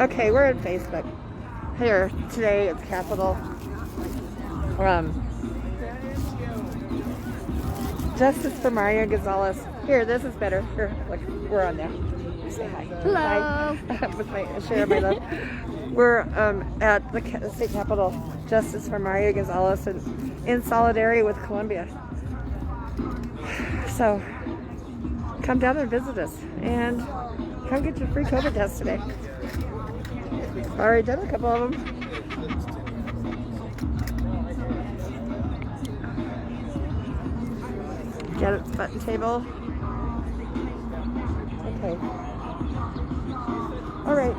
Okay, we're on Facebook. Here, today it's Capitol. Justice for Mario Gonzalez. Here, this is better. Here, look, we're on there. Say hi. Hello. Hi. With my share my love. We're at the state capitol. Justice for Mario Gonzalez, and in solidarity with Colombia. So, come down and visit us, and come get your free COVID test today. Already done a couple of them. Get it, button table. Okay. All right.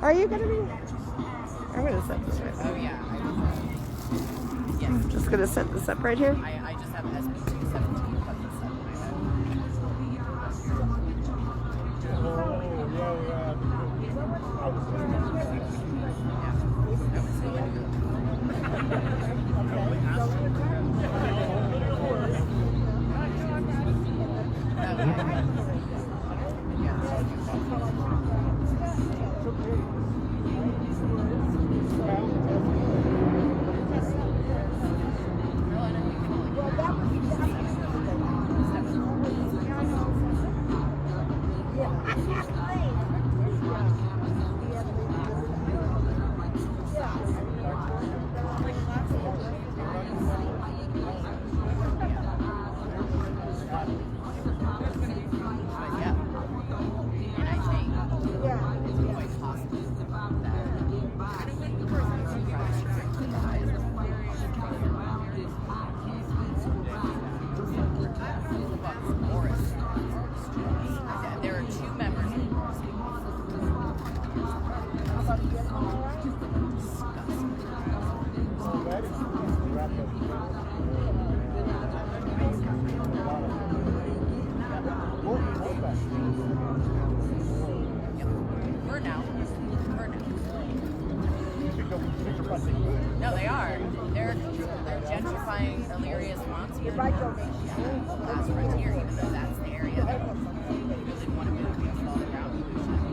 Are you gonna be? I'm gonna set this right. Oh yeah. Yes. I'm just gonna set this up right here. I just have SB 217 buttons set in my head. There are two members of For now. No, they are. They're gentrifying Illyria's Montier. Last frontier, even though that's the area that people didn't want to move because of all the ground pollution.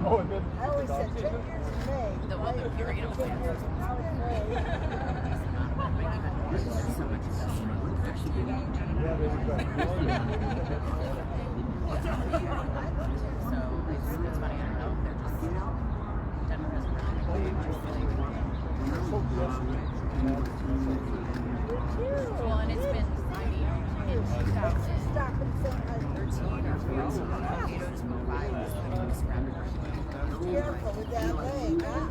Oh, and then I always said 10 years in May. The Purina plant. There's so much industrial. yeah, there we go. So it's funny, I don't know if they're just Denver has well, and it's been, I mean, in 2013 or 14, tornadoes went by and just kind of scrambled. Careful with that leg, huh?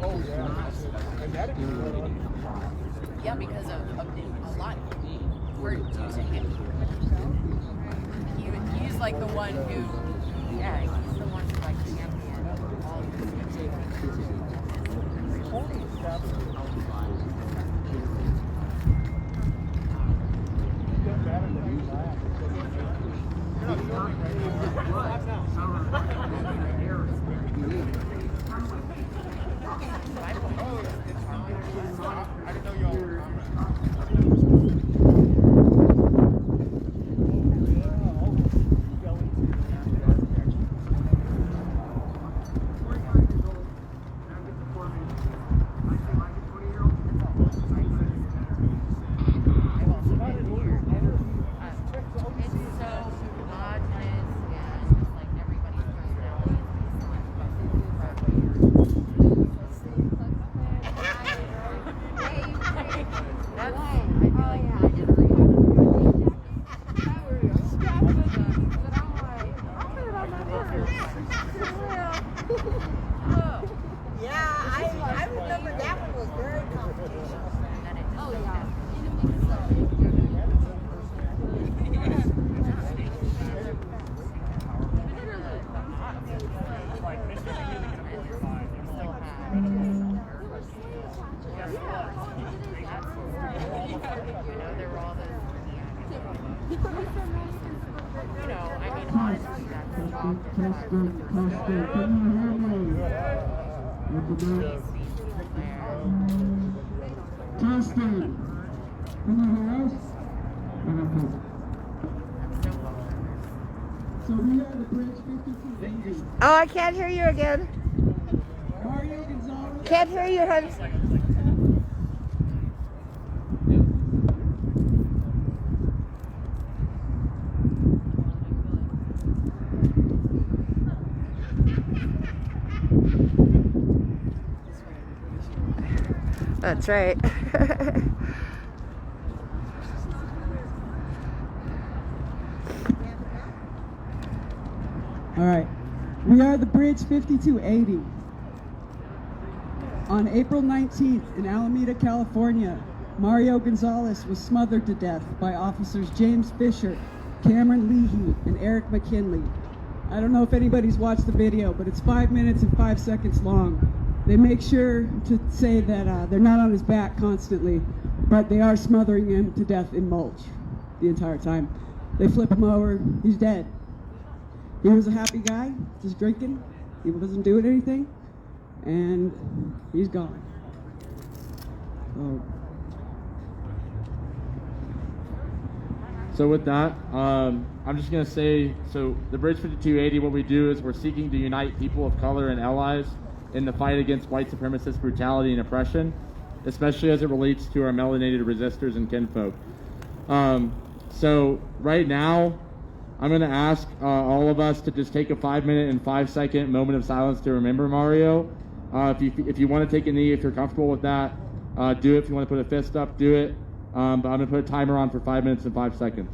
Oh, yeah. And that Yeah, because of a lot. We're using him. He's like the one who, yeah, he's the one who like championed all of this. I didn't know y'all were Testing. Can you hear me? Justin. Can you hear us? So we are the Bridge 52. Oh, I can't hear you again. Mario Gonzalez. Can't hear you, hon. That's right. All right. We are the Bridge 5280. On April 19th in Alameda, California, Mario Gonzalez was smothered to death by officers James Fisher, Cameron Leahy, and Eric McKinley. I don't know if anybody's watched the video, but it's 5 minutes and 5 seconds long. They make sure to say that they're not on his back constantly, but they are smothering him to death in mulch the entire time. They flip him over, he's dead. He was a happy guy, just drinking. He wasn't doing anything, and he's gone. So with that, I'm just going to say, so the Bridge 5280, what we do is we're seeking to unite people of color and allies in the fight against white supremacist brutality and oppression, especially as it relates to our melanated resistors and kinfolk. So right now, I'm going to ask all of us to just take a 5-minute and 5-second moment of silence to remember Mario. If you want to take a knee, if you're comfortable with that, do it. If you want to put a fist up, do it. But I'm going to put a timer on for 5 minutes and 5 seconds.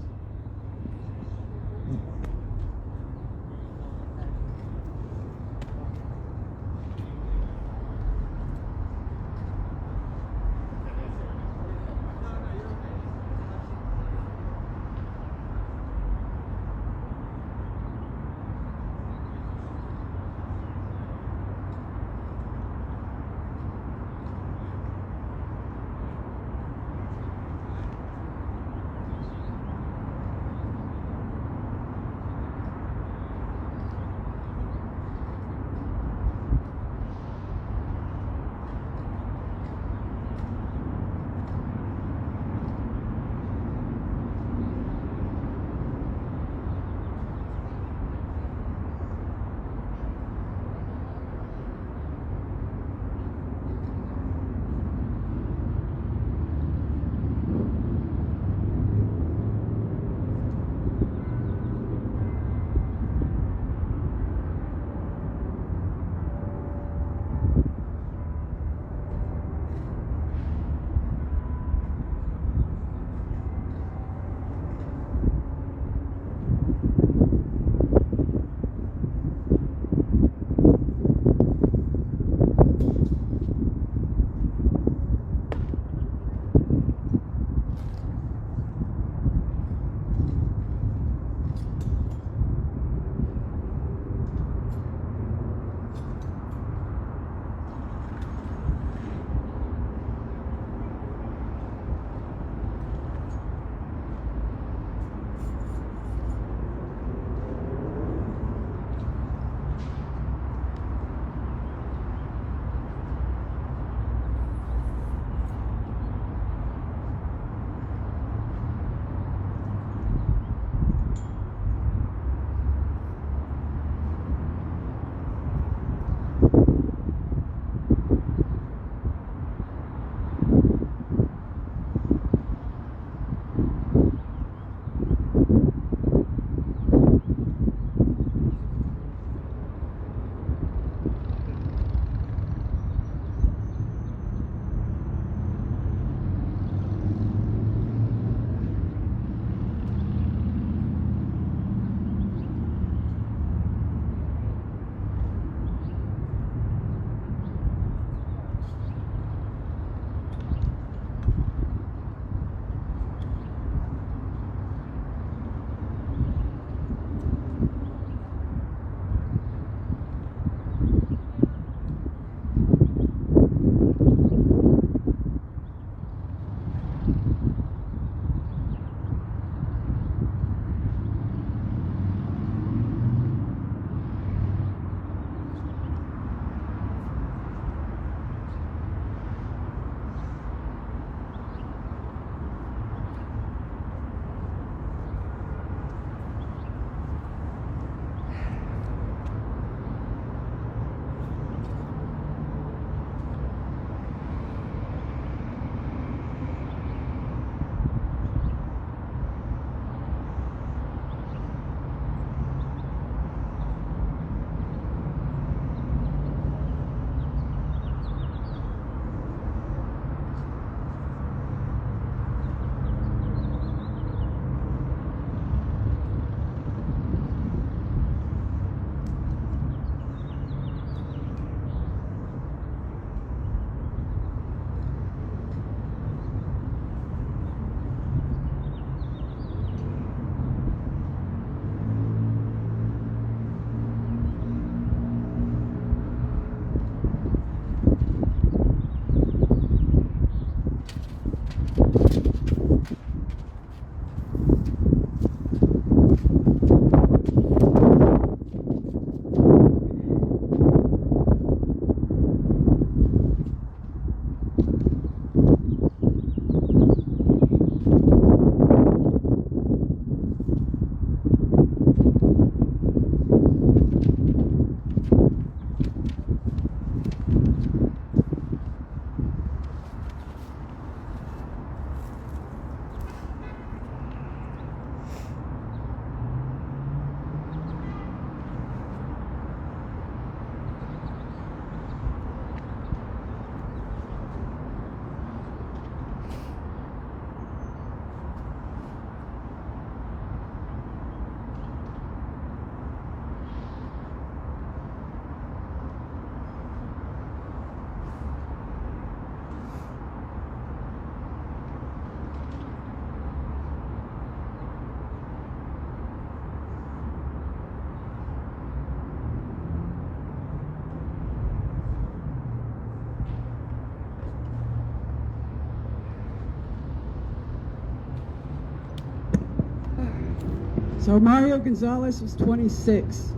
So Mario Gonzalez was 26.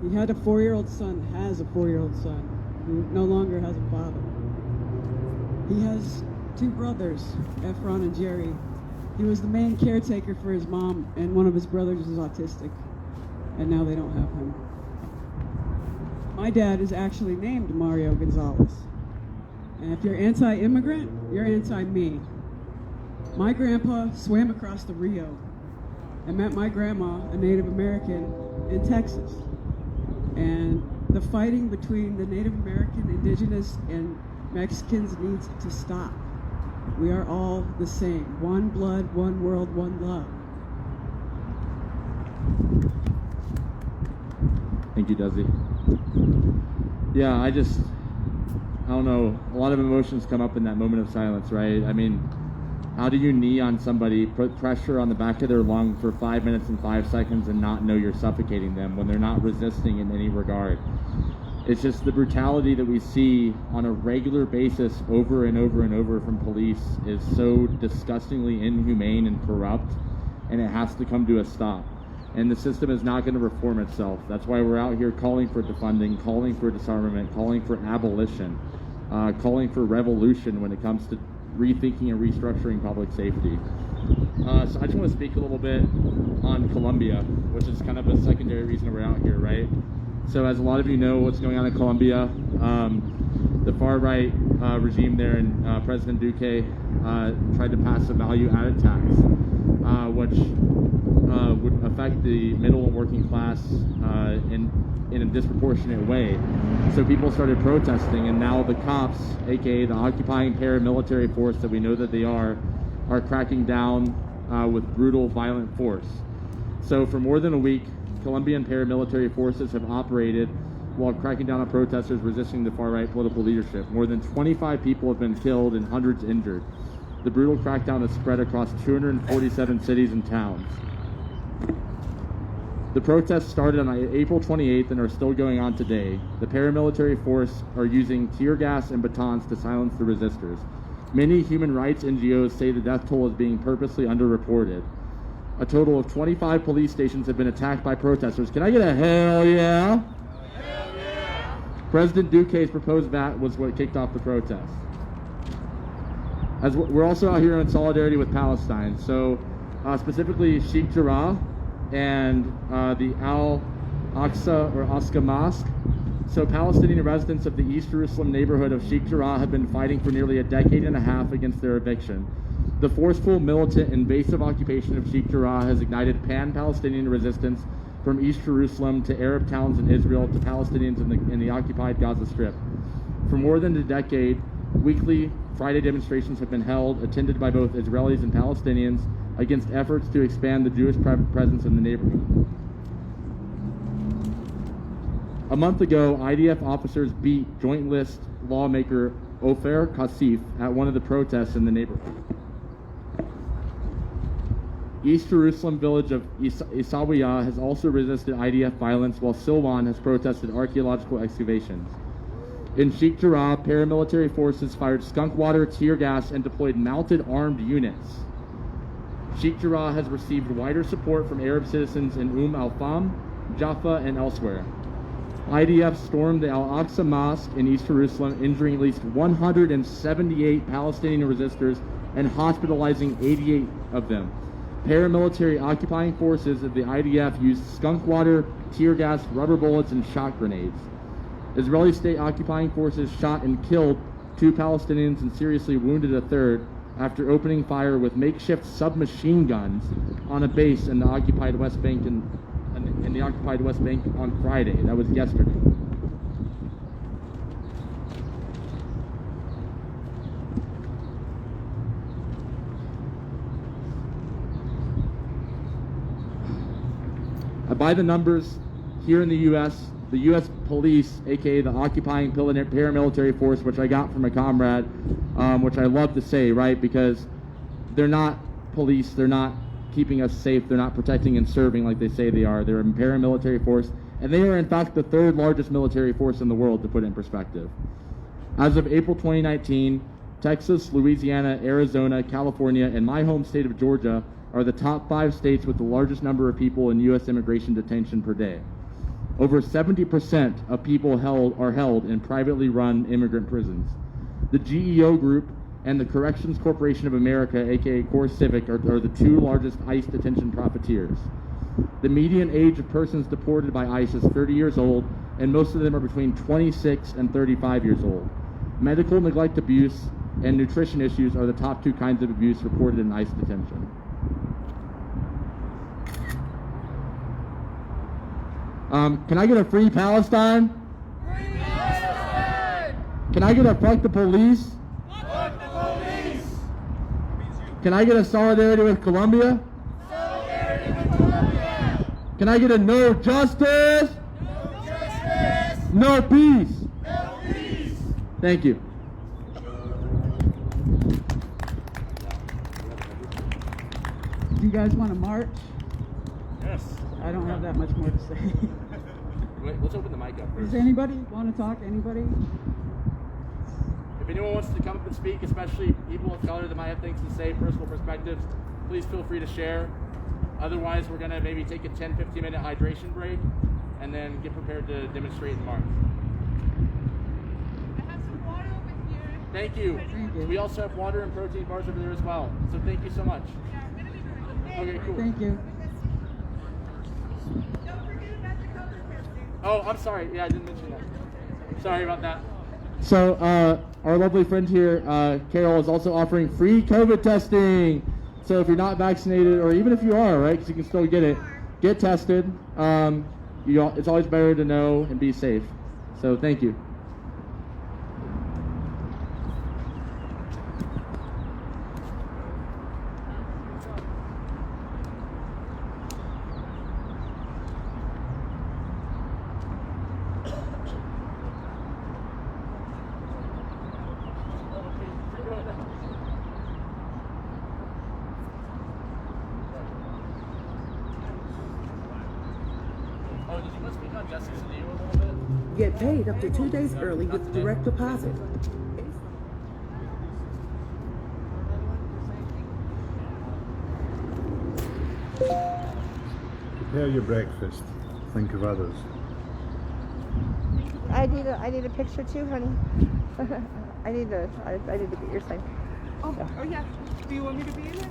He had a 4-year-old son, has a 4-year-old son, who no longer has a father. He has 2 brothers, Efron and Jerry. He was the main caretaker for his mom, and one of his brothers is autistic, and now they don't have him. My dad is actually named Mario Gonzalez. And if you're anti-immigrant, you're anti-me. My grandpa swam across the Rio and met my grandma, a Native American, in Texas. And the fighting between the Native American, indigenous, and Mexicans needs to stop. We are all the same. One blood, one world, one love. Thank you, Desi. Yeah, I don't know. A lot of emotions come up in that moment of silence, right? I mean, how do you knee on somebody, put pressure on the back of their lung for 5 minutes and 5 seconds and not know you're suffocating them when they're not resisting in any regard? It's just the brutality that we see on a regular basis over and over and over from police is so disgustingly inhumane and corrupt, and it has to come to a stop. And the system is not going to reform itself. That's why we're out here calling for defunding, calling for disarmament, calling for abolition, calling for revolution when it comes to rethinking and restructuring public safety. So I just want to speak a little bit on Colombia, which is kind of a secondary reason we're out here, right? So as a lot of you know what's going on in Colombia, the far-right regime there and President Duque tried to pass a value-added tax, which would affect the middle and working class in a disproportionate way. So people started protesting, and now the cops, aka the occupying paramilitary force that we know that they are cracking down with brutal, violent force. So for more than a week, Colombian paramilitary forces have operated while cracking down on protesters resisting the far-right political leadership. More than 25 people have been killed and hundreds injured. The brutal crackdown has spread across 247 cities and towns. The protests started on April 28th and are still going on today. The paramilitary force are using tear gas and batons to silence the resistors. Many human rights NGOs say the death toll is being purposely underreported. A total of 25 police stations have been attacked by protesters. Can I get a hell yeah? Hell yeah! President Duque's proposed VAT was what kicked off the protest. As we're also out here in solidarity with Palestine. So specifically Sheikh Jarrah and the Al-Aqsa or Aqsa Mosque. So Palestinian residents of the East Jerusalem neighborhood of Sheikh Jarrah have been fighting for nearly a decade and a half against their eviction. The forceful, militant, invasive occupation of Sheikh Jarrah has ignited pan-Palestinian resistance from East Jerusalem to Arab towns in Israel to Palestinians in the occupied Gaza Strip. For more than a decade, weekly Friday demonstrations have been held, attended by both Israelis and Palestinians, against efforts to expand the Jewish presence in the neighborhood. A month ago, IDF officers beat Joint List lawmaker Ofer Kassif at one of the protests in the neighborhood. East Jerusalem village of Isawiya has also resisted IDF violence, while Silwan has protested archaeological excavations. In Sheikh Jarrah, paramilitary forces fired skunk water, tear gas, and deployed mounted armed units. Sheikh Jarrah has received wider support from Arab citizens in al-Fam, Jaffa, and elsewhere. IDF stormed the Al-Aqsa Mosque in East Jerusalem, injuring at least 178 Palestinian resistors and hospitalizing 88 of them. Paramilitary occupying forces of the IDF used skunk water, tear gas, rubber bullets, and shot grenades. Israeli state occupying forces shot and killed 2 Palestinians and seriously wounded a third after opening fire with makeshift submachine guns on a base in the occupied West Bank on Friday. That was yesterday. By the numbers, here in the U.S., the U.S. police, aka the occupying paramilitary force, which I got from a comrade, which I love to say, right, because they're not police, they're not keeping us safe, they're not protecting and serving like they say they are. They're a paramilitary force, and they are in fact the 3rd largest military force in the world, to put it in perspective. As of April 2019, Texas, Louisiana, Arizona, California, and my home state of Georgia are the top 5 states with the largest number of people in U.S. immigration detention per day. Over 70% of people are held in privately run immigrant prisons. The GEO Group and the Corrections Corporation of America, aka CoreCivic, are the 2 largest ICE detention profiteers. The median age of persons deported by ICE is 30 years old, and most of them are between 26 and 35 years old. Medical neglect abuse and nutrition issues are the top 2 kinds of abuse reported in ICE detention. Can I get a free Palestine? Free Palestine! Can I get a fuck the police? Fuck the police! Can I get a solidarity with Colombia? Solidarity with Colombia! Can I get a no justice? No justice! No peace! No peace! Thank you. Do you guys want to march? Yes. I don't have that much more to say. Wait, let's open the mic up first. Does anybody want to talk? Anybody? If anyone wants to come up and speak, especially people of color that might have things to say, personal perspectives, please feel free to share. Otherwise, we're going to maybe take a 10-15 minute hydration break and then get prepared to demonstrate in March. I have some water over here. Thank you. Thank you. We also have water and protein bars over there as well. So thank you so much. Yeah, I'm gonna be very Okay, cool. Thank you. Don't forget about the COVID testing. Oh, I'm sorry. Yeah, I didn't mention that. Sorry about that. So, our lovely friend here, Carol, is also offering free COVID testing. So if you're not vaccinated, or even if you are, right, because you can still get it, get tested. It's always better to know and be safe. So thank you. Oh, did you want to speak on Justice a little bit? Get paid up to 2 days early with direct deposit. Prepare your breakfast. Think of others. I need a picture too, honey. I need to get your sign. Oh yeah. Do you want me to be in it?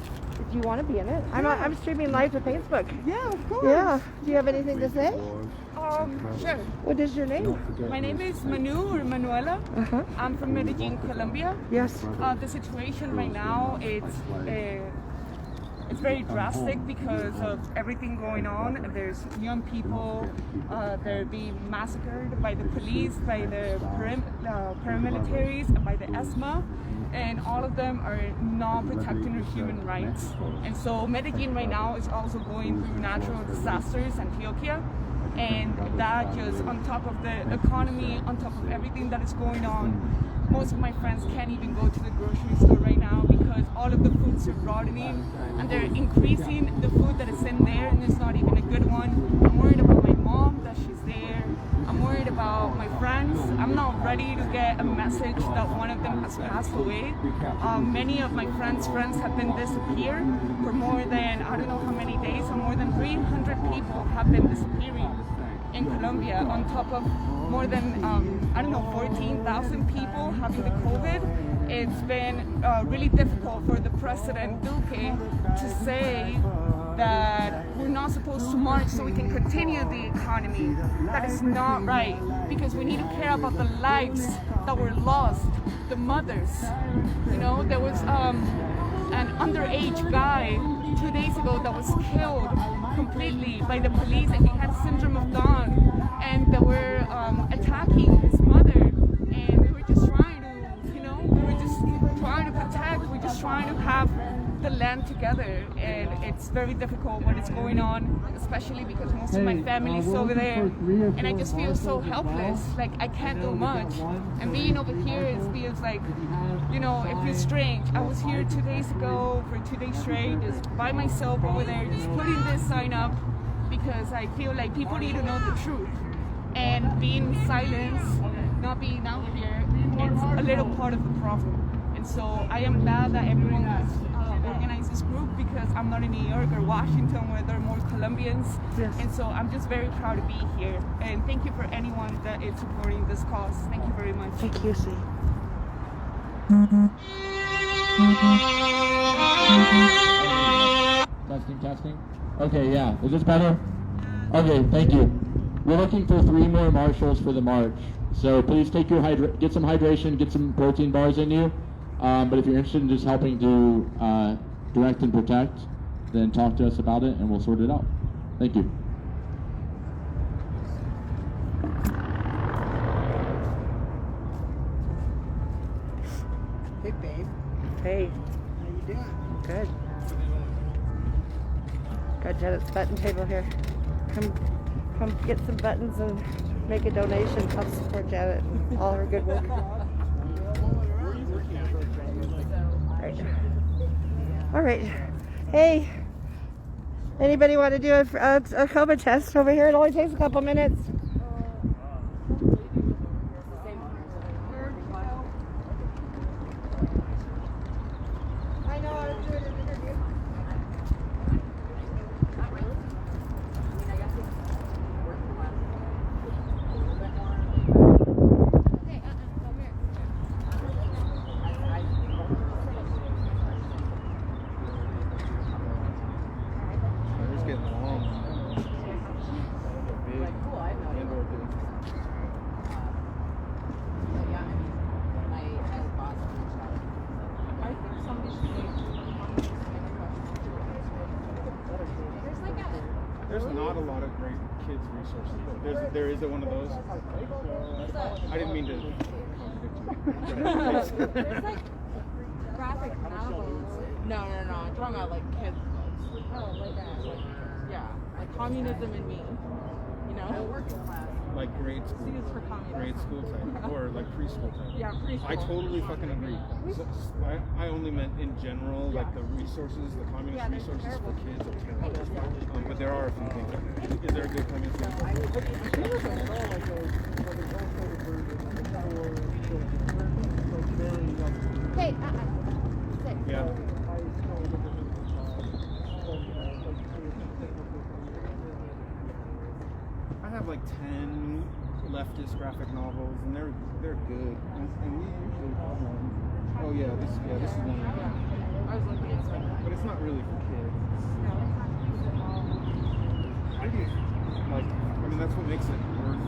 Do you want to be in it? I'm streaming live to Facebook. Yeah, of course. Yeah. Do you have anything to say? Sure. What is your name? My name is Manu or Manuela. Uh-huh. I'm from Medellin, Colombia. Yes. The situation right now, it's very drastic because of everything going on. There's young people, they're being massacred by the police, by the paramilitaries, by the ESMA, and all of them are not protecting their human rights. And so Medellin right now is also going through natural disasters, Antioquia, and that just on top of the economy, on top of everything that is going on, most of my friends can't even go to the grocery store right now because all of the foods are rotting and they're increasing the food that is in there and it's not even a good one. I'm worried about my mom that she's there. I'm worried about my friends friends. I'm not ready to get a message that one of them has passed away. Many of my friends have been disappeared for more than, I don't know how many days, or more than 300 people have been disappearing in Colombia, on top of more than, 14,000 people having the COVID. It's been really difficult for the President Duque to say that we're not supposed to march so we can continue the economy. That is not right, because we need to care about the lives that were lost, the mothers. You know, there was an underage guy 2 days ago that was killed completely by the police, and he had syndrome of Down, and they were attacking his mother, and we were just trying to, you know, we were just trying to protect, we're just trying to have the land together, and it's very difficult what is going on, especially because most of my family is over there, and I just feel so helpless, like I can't do much, and being over here, it feels like, you know, it feels strange. I was here 2 days ago for 2 days straight, just by myself over there, just putting this sign up, because I feel like people need to know the truth, and being silent, not being out here, it's a little part of the problem. And so I am glad that everyone has organized this group, because I'm not in New York or Washington where there are more Colombians. Yes. And so I'm just very proud to be here. And thank you for anyone that is supporting this cause. Thank you very much. Thank you, C. Testing. Okay, yeah. Is this better? Okay, thank you. We're looking for 3 more marshals for the march. So please take your get some hydration, get some protein bars in you. But if you're interested in just helping to direct and protect, then talk to us about it and we'll sort it out. Thank you. Hey, babe. Hey, How you doing? good. Got Janet's button table here. Come get some buttons and make a donation. Help support Janet and all her good work. All right. Hey, anybody want to do a COVID test over here? It only takes a couple minutes. I know I was doing an interview. It's getting long. Big. Indoor big. There's not a lot of great kids resources. There is one of those. I didn't mean to contradict you. There's like graphic novels. No. I'm talking about like kids books. Oh, like yeah, like Communism and Me. You know, working class. Like grade school. C is for communism. Grade school type or like preschool type. Yeah, preschool. I totally fucking agree. So, I only meant in general, like the resources, the communist resources for kids are terrible. But there are a few things. Is there a good communist Hey, Yeah. I have like 10 leftist graphic novels, and they're good. And we usually oh yeah, this is one of them. I was looking at some. But it's not really for kids. I do like. I mean, that's what makes it worth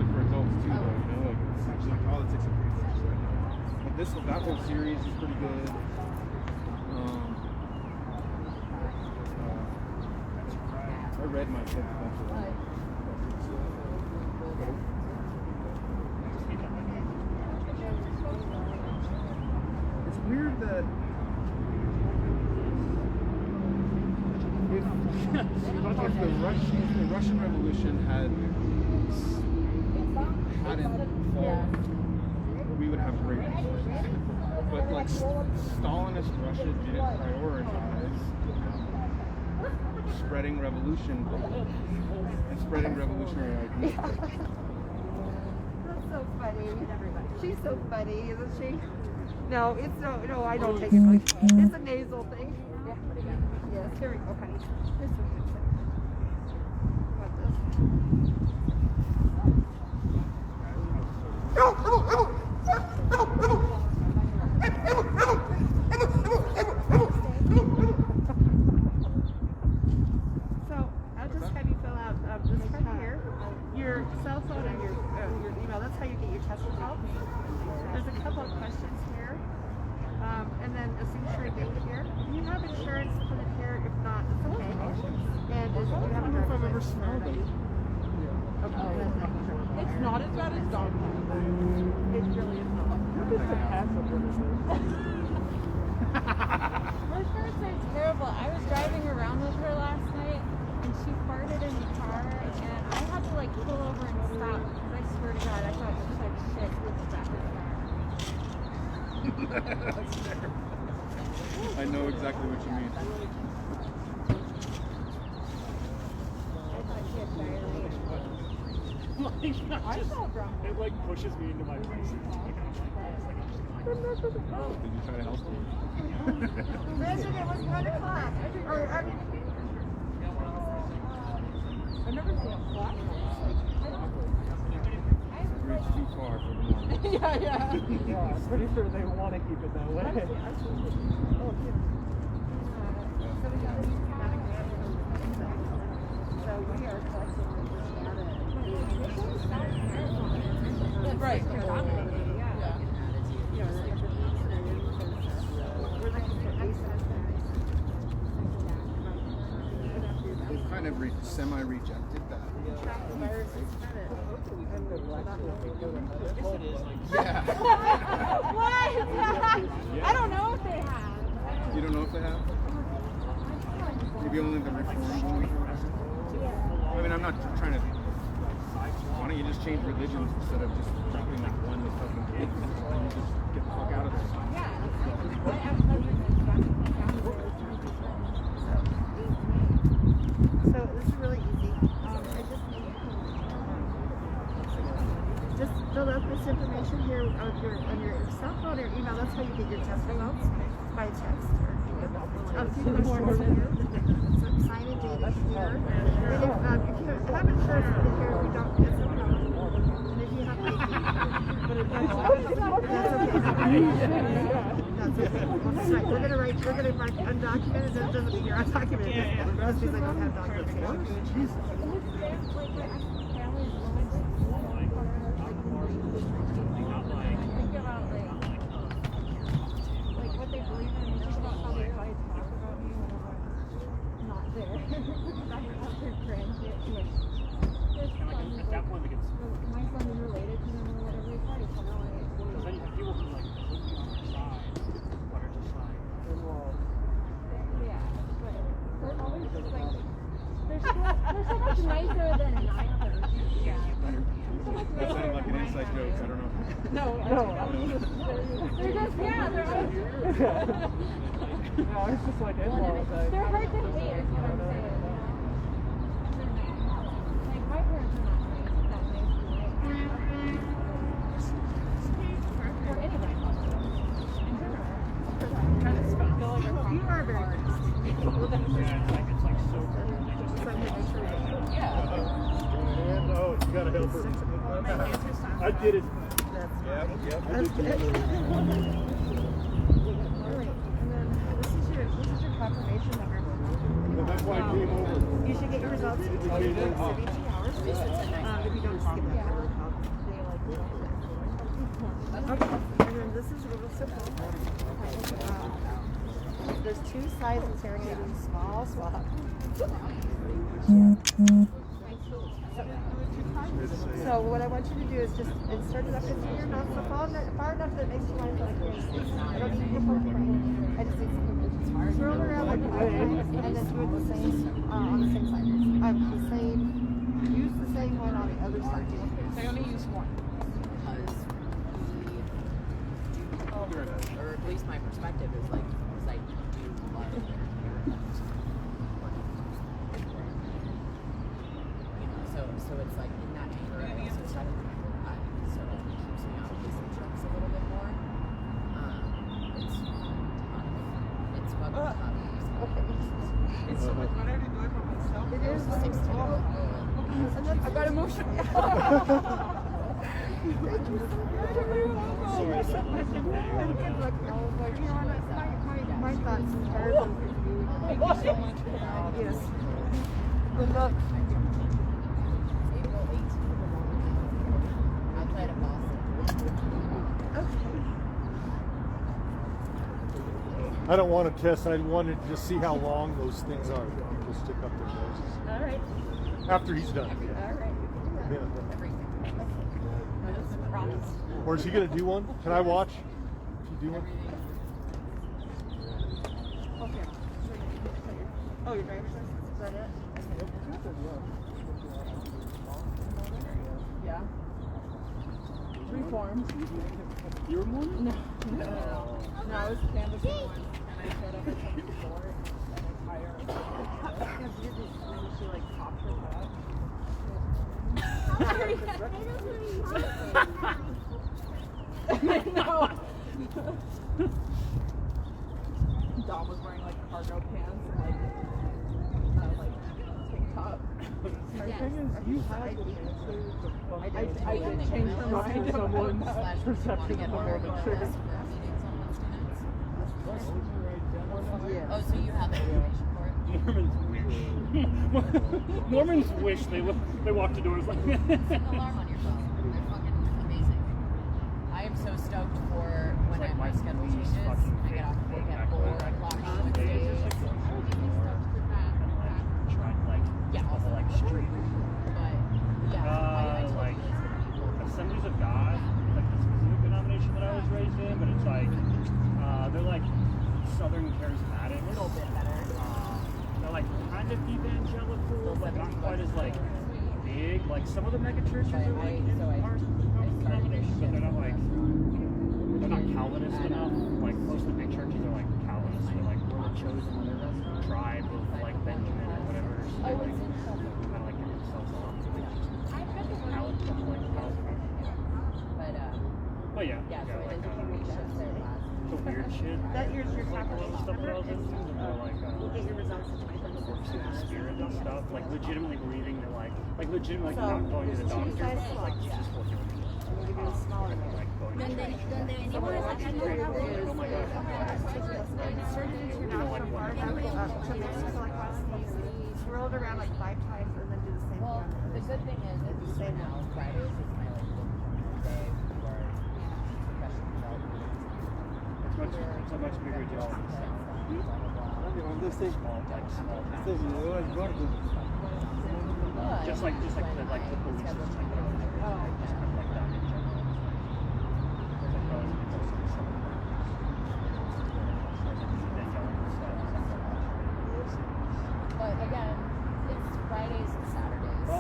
it for adults too. Though, you know, like it's actually politics and things. But that whole series is pretty good. I read my 10th bunch of them. It's weird that if the Russian Revolution hadn't fallen, we would have great resources. But like Stalinist Russia didn't prioritize spreading revolution and spreading revolutionary ideas. so funny. She's so funny, isn't she? No, it's no, I don't take it like it's a nasal thing. Yeah. Yes, here we go, honey. This one. Want this? So I'll just have you fill out this part here, your cell phone and your email. That's how you get your test results. There's a couple of questions here, and then a signature date here. If you have insurance, put it here. If not, it's okay. And if you have a driver's license, smelled it. Okay. It's not as bad as dog food. It really is not. My first night's terrible. I was driving around with her last night and she farted in the car and I had to like pull over and stop because I swear to God I thought she had shit with the back of the car. That's terrible. I know exactly what you mean. I thought she had diarrhea. I felt drunk. It like pushes me into my place. Did you try to help them? Imagine it was 1 o'clock. I've never seen a flash. Reach too far for the morning. Yeah. Yeah, I'm pretty sure they want to keep it that way. So we are collecting Right. Yeah. We're looking for We've kind of semi-rejected that. track the virus and spread it. Yeah. What? I don't know if they have. You don't know if they have? Maybe only the reformed ones. I mean, I'm not trying to. Why don't you just change religions instead of just dropping that one to fucking kids? And you just get the fuck out of there. So this is really easy. I just fill out this information here on your cell phone or email. That's how you get your test results by text or email. A few questions here. So sign and date it here. And if you have insurance, put it here. If you don't, it's no problem. And if you have ID, put it there. That's okay. That's okay. That's right. We're gonna mark undocumented. That doesn't mean you're undocumented. The rest means I don't have documentation. Think about like what they believe in and think about how they probably talk about me when I'm not there. That's their transient. Like, there's And like at that point, like it's my son is related to them or whatever. They try to tell me. because then people can like put you on their side, but it's just like, well, Yeah, but they're always just like they're so much nicer than neither. Yeah. That sounded like an inside joke. I don't know. No. They're just they're always, no, it's just like they're hard to hate. Is what I'm saying. Like my parents are not that nice to me. Or anybody. In general. You are very nice. yeah, it's like so cool. Yeah. Oh, you gotta help her. I did it. That's good. All right, and then this is your confirmation number. That's why I came over. You should get your results each day in 72 hours. If you don't, just give that number a call. Okay, and then this is real simple. There's two sizes here, I'm giving small swab. So what I want you to do is just insert it up into your mouth, so far enough that it makes you want to like this. I don't need your whole brain. I just need some swirl it around like 5 times, and then do it the same on the same side. Use the same one on the other side. I only use one. Or at least my perspective is like, do a lot of their so it's like in that anger, I also try to remember that. So It's so much better to do it for myself. It is 16. I got emotional. Thank you so much. You're so much. And kids like, oh, but you know, my thoughts are both with you. Thank you so much for that. Yes. Good luck. April 18th. Outside of Boston. I don't want to test. I wanted to just see how long those things are. People stick up their noses. All right. After he's done. All right. Yeah. Promise. Or is he going to do one? Can I watch? If you do one? Okay. Oh, your driver's license? Is that it? Yeah. 3 forms. You were one? No, I was canvassing once, and I showed up at some store, and a tire. And she like popped her head up. No. Dom was wearing like cargo pants and like tank top. You had I did change her mind. someone's perception of the moment triggered. Oh, so you have information for it? Mormons wish they walked the doors like Set an alarm on your phone. They're fucking amazing. I am so stoked for when my schedule changes. I get off work at 4 o'clock on Wednesdays. Yeah, also like street. But yeah, I like Assemblies of God, like the specific denomination that I was raised in, but it's like they're like Southern charismatic. a little bit better. They're like kind of evangelical, but not quite as like big. Like some of the mega churches are like in our denomination, but they're not like Calvinist enough. Like most of the big churches are like Calvinist. They're like we're the chosen tribe of like Benjamin or whatever. So they like kind of like give themselves off to like But yeah, yeah, so like it is a huge shift there last. the weird shit. That year's your top All the stuff that I was into, like We'll get your results in 24 works in the spirit and stuff, like legitimately believing that like legitimately So, not going to the there's two doctor, sides but to like it. Jesus working on me. We'll give you a smaller one. Like going to church. Someone else actually Oh my god. surgery to your nostril far enough to Mexico, like last week. Swirl it around like 5 times and then do the same Well, thing. the good thing is, at least right now, Fridays is my like day for professional development. It's a much bigger job. Just like the police is like just kind of like that in general. But again, it's Fridays and Saturdays. So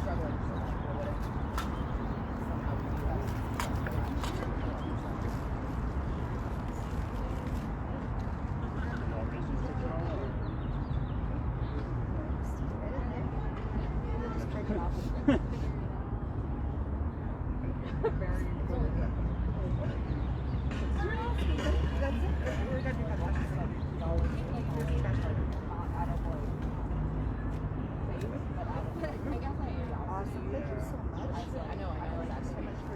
struggling so much for what it somehow we do have. Very important. Awesome. Thank you so much. I know, that's so much for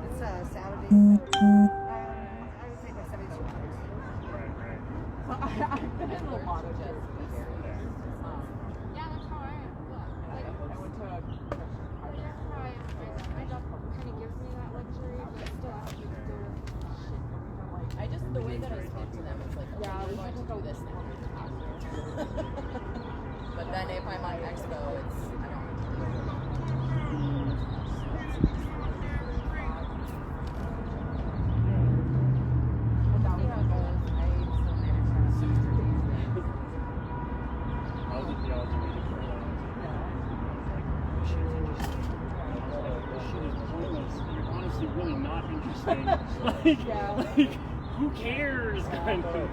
It's Saturday. I would say like 72 hours. I've been in a lot of just churches. be here. Yeah, that's how I am. Like, I went to a Christian well, yeah, that's how I am. My job kind of gives me that luxury, but still I have to do shit from like. I just, the way that I speak to them, it's like, okay, Yeah, we're we going to should do go this now. But then if I'm on Expo, it's, I don't We'll see how it goes. I still manage to have 6 days. I was a theology major for a while. Like, this shit's interesting. This shit is pointless. You're honestly really not interesting. Like, who cares? Kind of.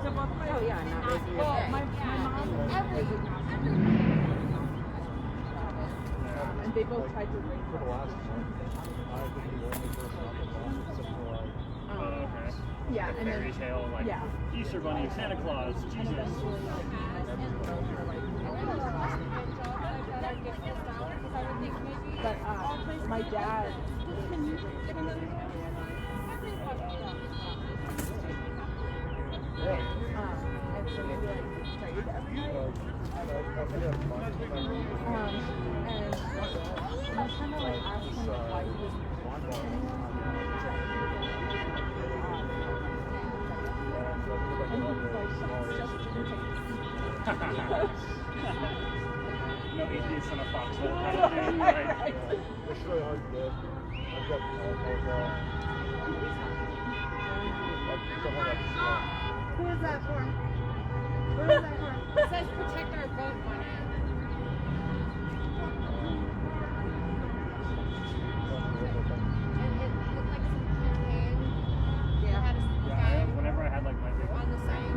So both my Oh yeah, not raising your Well, kid. my mom, everyone. And they both tried to raise For the last one, I think the only person on the bus except for like. Oh, okay. Yeah, Like and then fairy tale, like yeah. Easter Bunny, Santa Claus, Jesus. But my dad. And so maybe like prayed every night. And he was kind of like asking why he was and he was like, just No atheist in a foxhole kind of thing, right? It's really hard to get. I've got Who is that for? Who is that for? It says protect our boat on it. And it looked like some campaign. Yeah. Had a guy Whenever I had like my big on the side.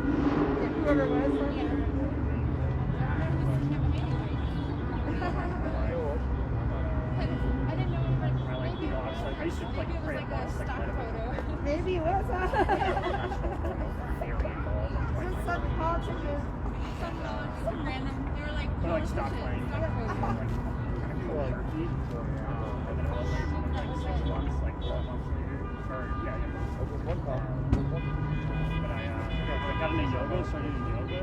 Whoever it was. Yeah. I don't know if it was a campaign. I didn't know it was I like dogs, like I used to like maybe it was pray like a dogs, stock like photo. Maybe it was. Some random. They were like. But like stop playing. Stock photo. And then it was like 6 months, like 4 months later. Or yeah. But I got into yoga, started doing yoga.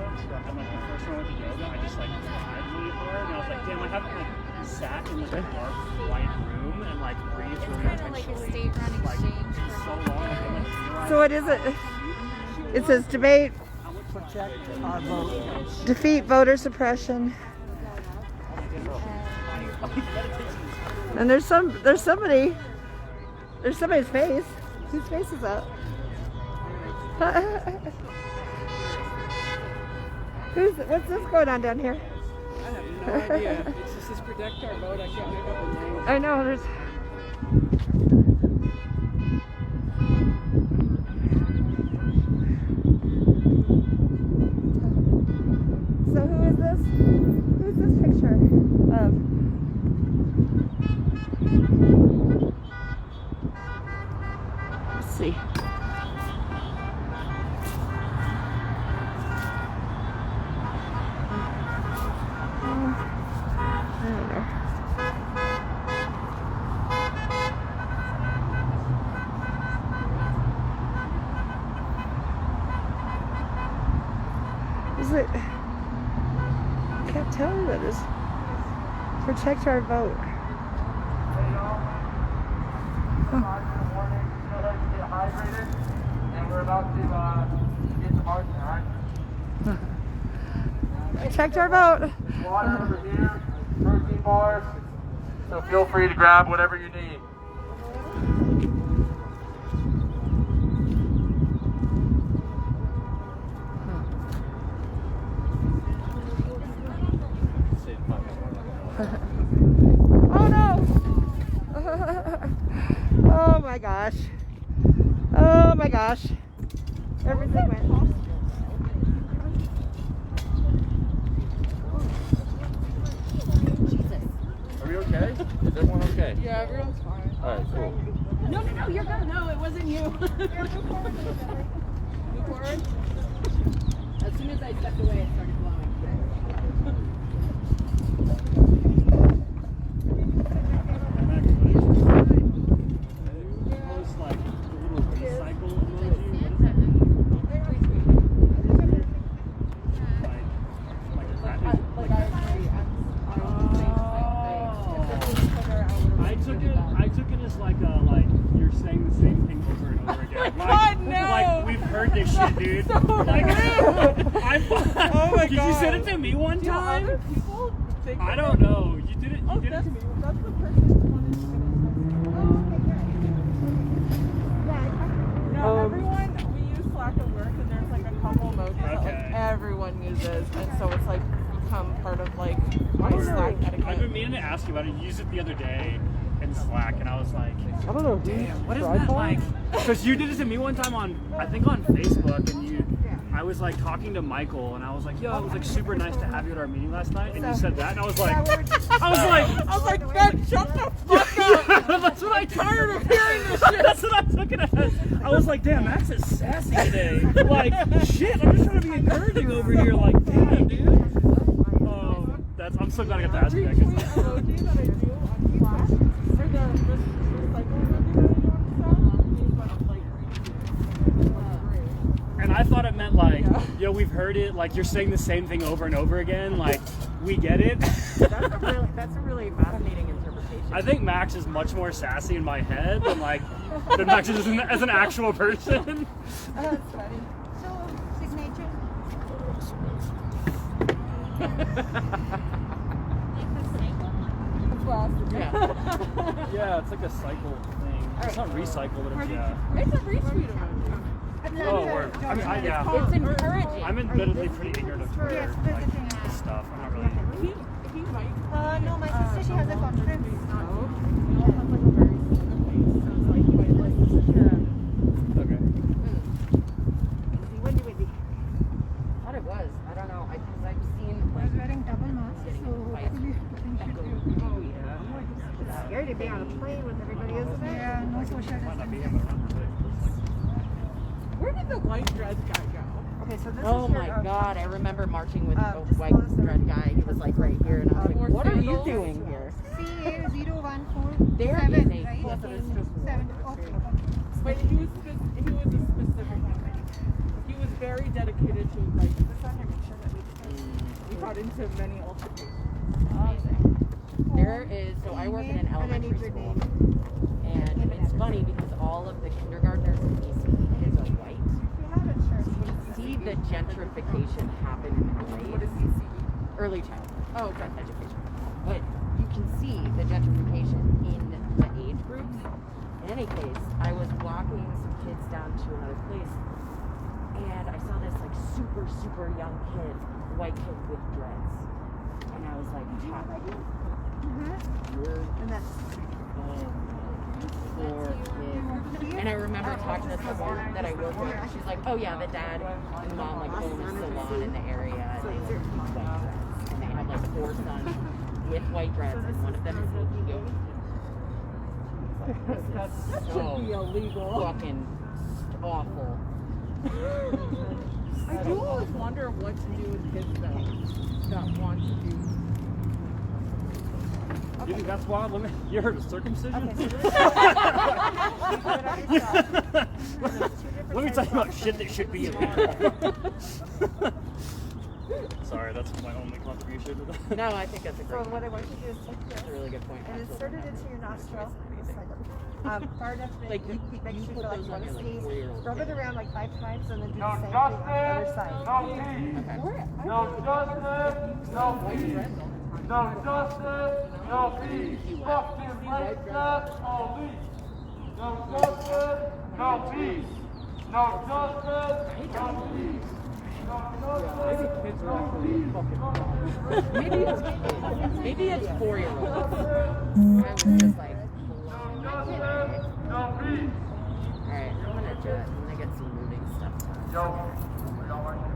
And like the first time I went to yoga, I just like tried really hard, and I was like, damn, I haven't like sat in like a dark white room and like breathed really Kind of like a intentionally, state-run like exchange so for long. And I like realized So what is it? It says debate, Protect our vote. defeat voter suppression. And there's somebody's face. Whose face is that? What's this going on down here? I have no idea. It just says protect our vote. I can't make up a name. I know there's. So who is this? Who's this picture of? Let's see. I don't know. Is it? I can't tell what it is. Protect our vote. And we're about to get to marching, alright? Protect our vote. Water over here, protein bars. So feel free to grab whatever you need. Oh no! Oh my gosh. Oh my gosh. Everything went. Are we okay? Is everyone okay? Yeah, everyone's fine. Alright, cool. No, you're good. No, it wasn't you. Move forward. As soon as I stepped away, it started blowing. post like a little recycle emoji. Like a rat. I took it as like you're saying the same thing over and over again. God, no! Like we've heard this shit, dude. So Like, oh my did God. you send it to me one Do time? other people think I that? don't know. You did it. You Oh, did that's it. me. That's the person who wanted to No, everyone, we use Slack at work, and there's like a couple emojis that like Okay. everyone uses, and so it's like become part of like my Slack I've been etiquette. meaning to ask you about it. You used it the other day in Slack, and I was like, I don't know. damn, what is that like? Because you did it to me one time on, I think on Facebook, and I was was like talking to Michael, and I was like, "Yo, it was like super nice to have you at our meeting last night." And you said that, and I was like, "Ben, shut the fuck up!" That's what I tired of hearing this shit. That's what I took it as. I was like, "Damn, Max is sassy today." Like, shit, I'm just trying to be encouraging over here. Like, damn, dude. I'm so glad I got to ask you that. And I thought it meant like, yo, we've heard it. Like, you're saying the same thing over and over again. Like, we get it. That's a really fascinating interpretation. I think Max is much more sassy in my head than Max is as an actual person. That's funny. So, signature. Yeah, it's like a cycle thing. It's not recycle, but it's It's a retweet of Oh, word. I mean, It's encouraging. I'm admittedly pretty ignorant of Twitter stuff. I'm not really. No, my sister, she has a conference. Okay. Windy. Thought it was. I don't know. Because I've seen like. I was wearing double masks, so hopefully. Oh yeah. It's scary to be on a plane with everybody, isn't it? Yeah, no social distancing. Where did the white dread guy go? Okay, so this Oh is my god, I remember marching with a white dread guy. He was like right here, and I was like, what are you doing here? CA014. There is a right? fucking 7. Okay. But he was a specific guy. He was very dedicated to like we got into many altercations. Amazing. There is, so I work in an elementary school, and it's funny because all of the kindergartners in DC kids are white. So you can see the gentrification happen in the grades. What is DC? Early childhood. Oh, okay. Education. But you can see the gentrification in the age groups. In any case, I was walking some kids down to another place, and I saw this like super, super young kid, white kid with dreads. And I was like, And that's poor kid. And I remember talking to someone that I work with. She's like, oh yeah, the dad and the mom like own a salon in the area, and they like white dreads. And they have like 4 sons with white dreads, and one of them is making yoga. That So should be illegal. fucking awful. I do always wonder what to do with kids that want to do. You think that's wild? You heard of circumcision? Let me tell you about shit that should be illegal. Sorry, that's my only contribution to that. No, I think that's a great So what I want you to do is take this That's a really good point. and insert it into your nostril. Far enough that Like, it makes you feel like you want to like, sneeze. 4-year-old Rub it kid. around like 5 times and then do No the same thing on the other justice, side. no peace. No justice, no peace. No justice, no peace. Fucking break that or leave. No justice, no peace. No justice, no peace. No justice, no peace. Maybe it's 4-year-olds. I was just like, No justice, no peace. alright, I'm gonna get some moving stuff done. Yo, y'all like it?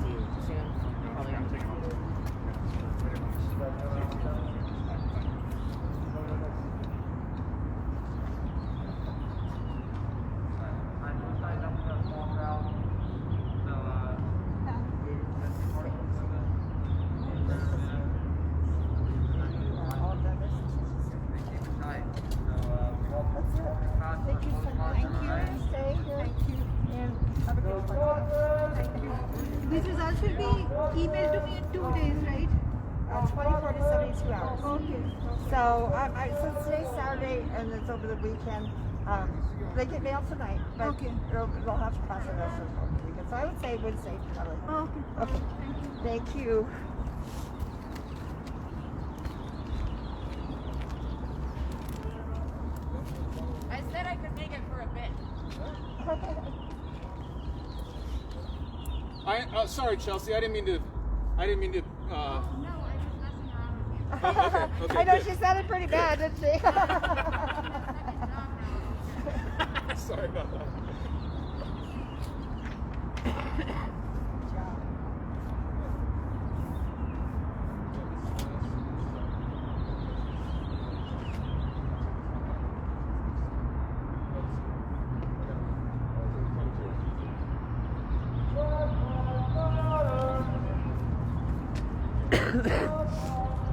See you soon. Probably not. Thank you so much. Thank you. Stay here. Thank you. And have a good one. Thank you. These results will be emailed to me in 2 days, right? 24 to 72 hours. Okay. So, since today's Saturday and it's over the weekend, they get mailed tonight, but Okay. they'll have to process it over the weekend. So I would say Wednesday, probably. Okay. Okay. Thank you. I said I could make it for a bit. Sorry, Chelsea. I didn't mean to. No, I was messing around with you. I know she sounded pretty bad, didn't she? Sorry about that.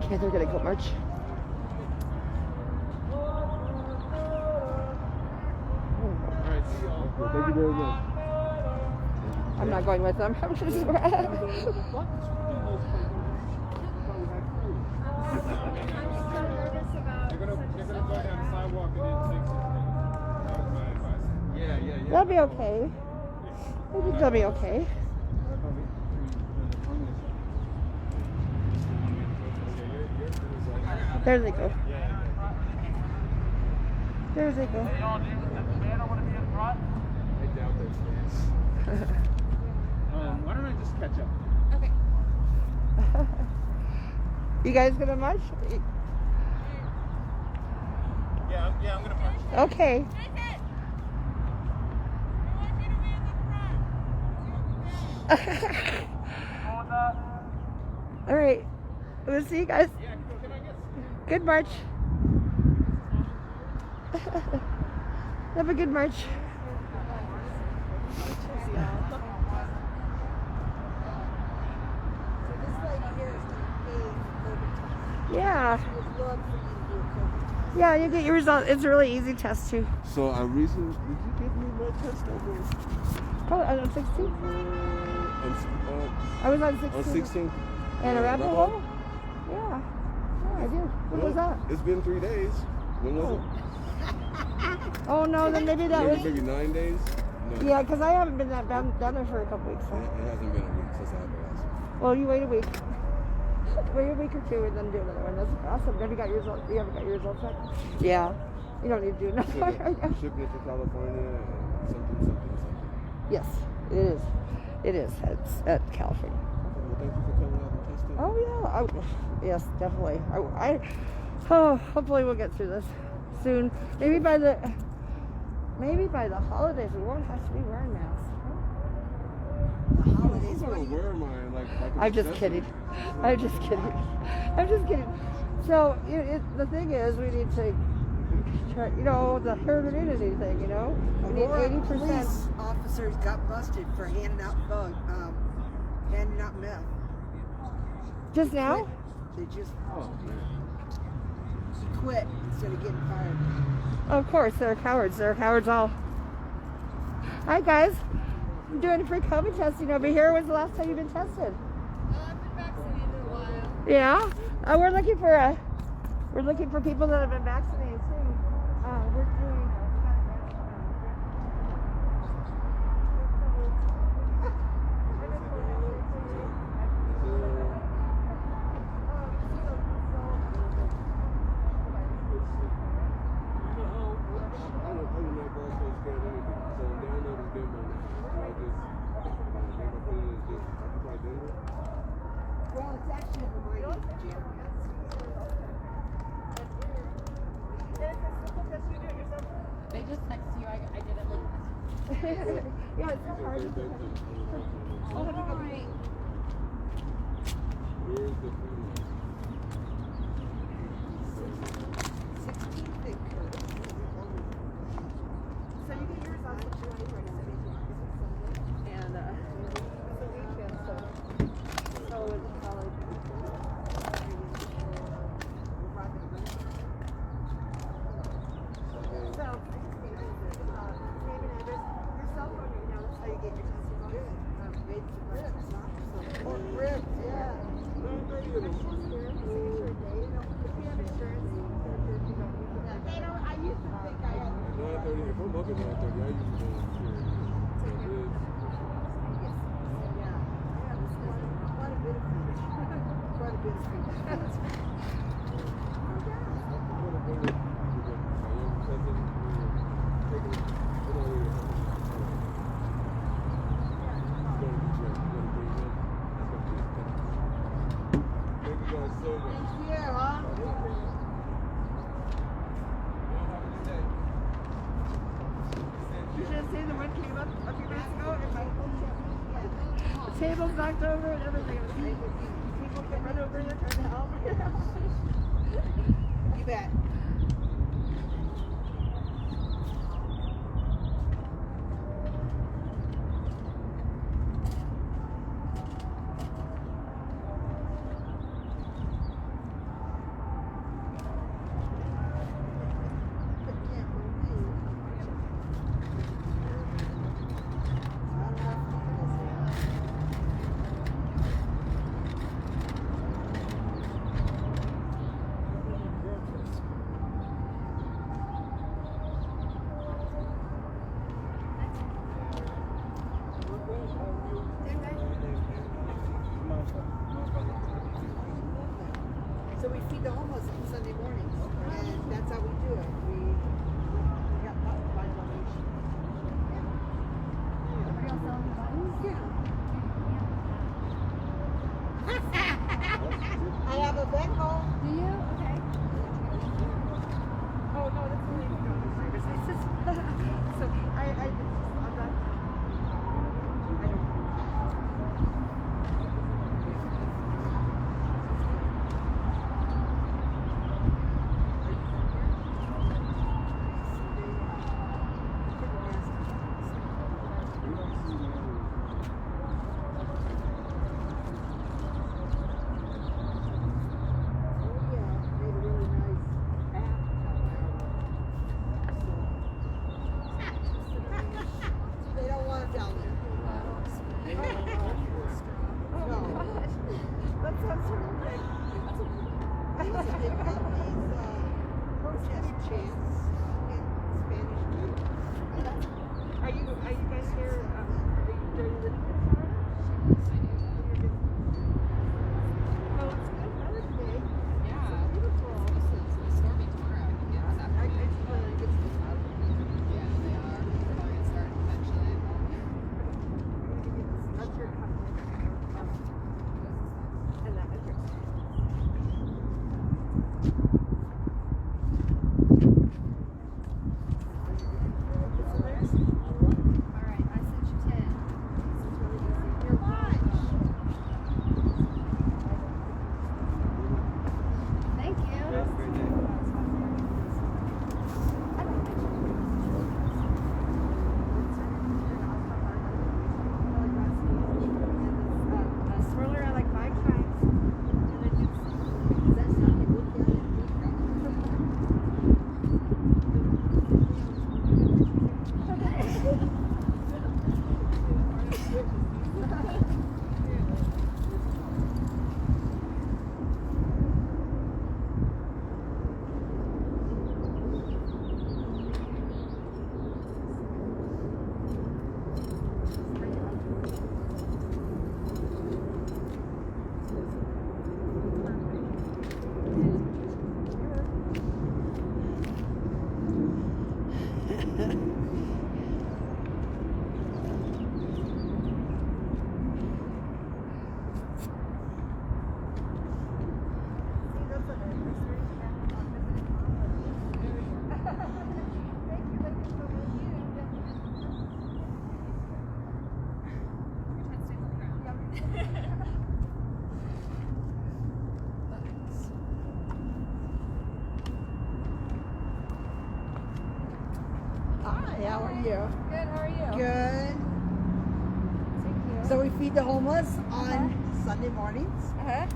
Okay, they're gonna go march. Alright, see y'all. Thank you very much. I'm not going with them. I'm just They're gonna go down the sidewalk and then take something. That was my advice. Yeah. They'll be okay. I think they'll be okay. There they go. There they go. I doubt that's why don't I just catch up? Okay. You guys gonna march? Yeah, I'm gonna march. Okay. All right. We'll see you guys. Yeah, can I get Good march. Have a good march. Yeah. Yeah, you get your result. It's a really easy test too. So I recently, did you give me my test over? Probably on 16. I was on 16. On 16? And Arapahoe? Yeah. Yeah, I did. When was that? It's been 3 days. When was it? Oh no, then maybe that was. Maybe 9 days? No. Yeah, because I haven't been down there for a couple weeks. So. It hasn't been a week since I had the last one. Well, you wait a week. Wait a week or two and then do another one. That's awesome. Have you got your results? You haven't got your results yet? Yeah. You don't need to do another one right now. Shipping it to California and something. Yes, it is. It is. It's at California. Well, thank you for coming out and testing. Oh yeah. Yes, definitely. Hopefully we'll get through this soon. Maybe by the holidays we won't have to be wearing masks. The holidays. I'm gonna wear mine like I'm just kidding. I'm just kidding. I'm just kidding. So the thing is, we need to try, the herd immunity thing. We need 80%. Police officers got busted for handing out meth. Just now? They just quit instead of getting fired. Of course, they're cowards. They're cowards all. Hi guys. I'm doing free COVID testing over here. When's the last time you've been tested? I've been vaccinated a while. Yeah. We're looking for people that have been vaccinated too. We're doing. Well, it's actually in the mining gym. They just text you. I did it like Yeah, it's so hard. Oh, have you got me? Where's the food? 16 big curves. So you get yours on July 27th. And it's a weekend, so it's college. So, name and address, your cell phone right now, that's how you get your testimony. Rates and ribs. Ribs, yeah. If you have insurance, I used to think I had. 9:30. If I'm up at 9:30, I usually go Quite a bit of food. Quite a bit of food. Thank you guys so much. Yeah, huh? say the one came up a few minutes ago and the table's knocked over and everything. People can run over there trying to help. You bet. So we feed the homeless on Sunday mornings, and that's how we do it. We got help by donation. I have a Venmo. Do you? Okay. Oh no, that's only it's just so I'm not. They don't want it down there. No. That sounds horrific. They've got these protest chants in Spanish too. Are you guys here during the time? Oh, it's good weather today. Yeah. It's beautiful. It's stormy tomorrow. I just want to get some out. Yeah, they are. They're probably gonna start eventually. That's your company. And that address. Alright, I sent you 10. This is really easy. Here, watch. Thank you. Swirl around like 5 times. And then just, that's how you look at it. Hi, how are you? Good, how are you? Good. Thank you. So we feed the homeless on Sunday mornings, Uh-huh.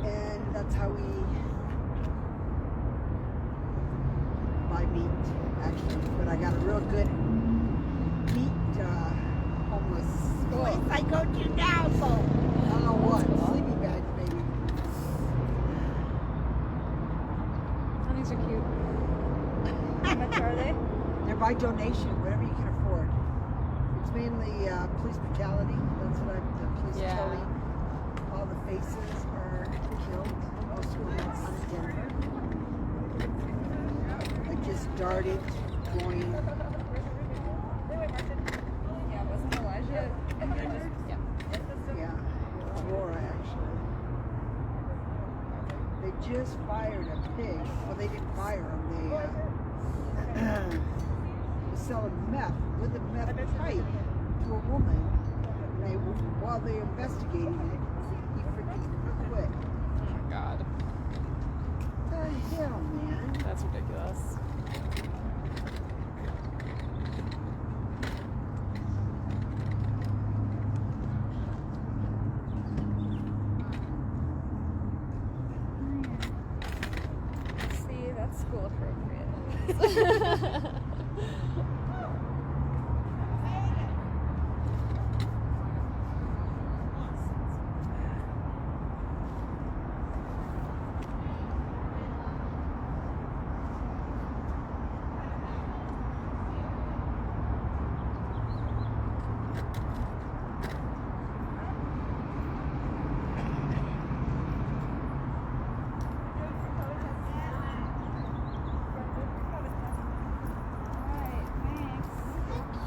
and that's how we buy meat, actually. But I got a real good meat homeless place I go to now, so I don't know what. Sleeping bag, maybe. Oh, these are cute. How much are they? They're by donation, whatever you can afford. It's mainly police brutality. That's what the police Yeah. killing. All the faces are killed. Most of them out of Denver. I just darted, going. Yeah, wasn't Elijah? Yeah, Aurora actually. They just fired a pig. Well, they didn't fire him. They selling meth with a meth pipe to a woman. And while they're investigating it, he freaking quit. Oh my god. What the hell, man? That's ridiculous. See, that's school appropriate.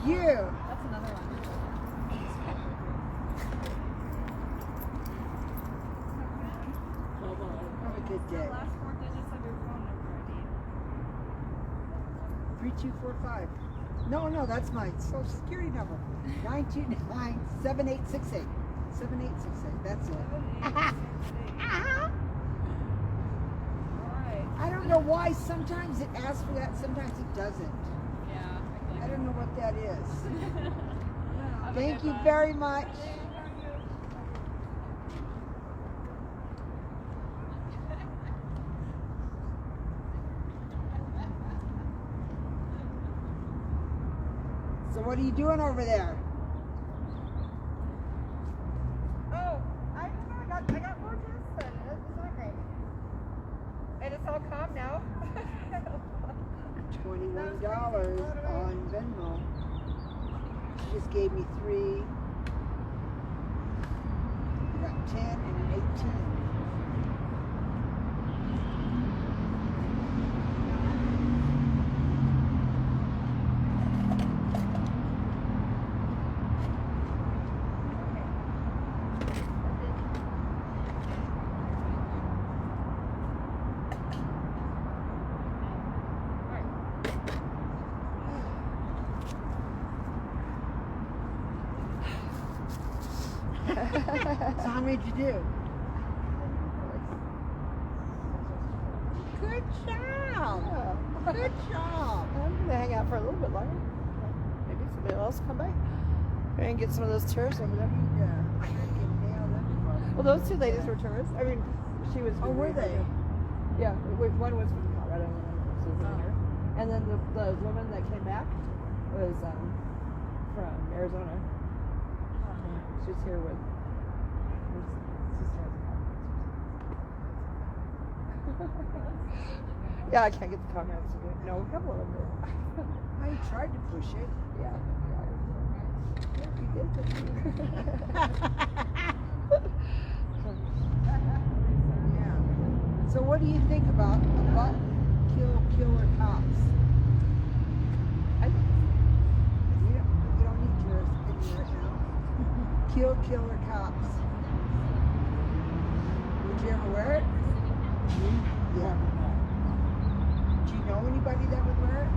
You. That's another one. Have a good day. Last four digits of your phone number, I need. 3245. No, that's my social security number. 929 7868. 7868. That's it. I don't know why sometimes it asks for that, sometimes it doesn't. Yeah. I don't know what that is. Thank you very much. So what are you doing over there? Oh, I don't know. I got more tests done. It's not great. And it's all calm now. $21 on Venmo. She just gave me 3. I got 10 and an 18. So how many did you do? Good job. Good job. I'm gonna hang out for a little bit longer. Maybe somebody else come by and get some of those tourists over there. Well, those two ladies were tourists. I mean, she was. Oh, were they? Yeah, one was from Colorado, and one was visiting her. And then the woman that came back was from Arizona. She's here with. Yeah, I can't get the comments to do it. No, a couple of them did. I tried to push it. Yeah. You did. Yeah. So what do you think about killer cops? You don't need your opinion right now. Killer cops. Would you ever wear it? Yeah. Do you know anybody that would wear it?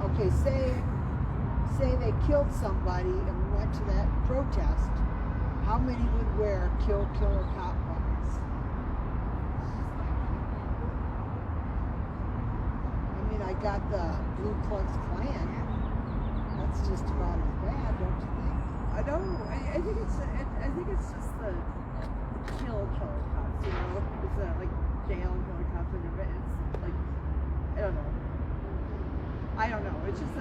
Okay, say they killed somebody and we went to that protest. How many would wear killer cop buttons? I mean, I got the Blue Klux Klan. That's just about as bad, don't you think? I don't. I think it's just the killer cops. You know, it's like jail and killer cops under it. It's like I don't know. It's just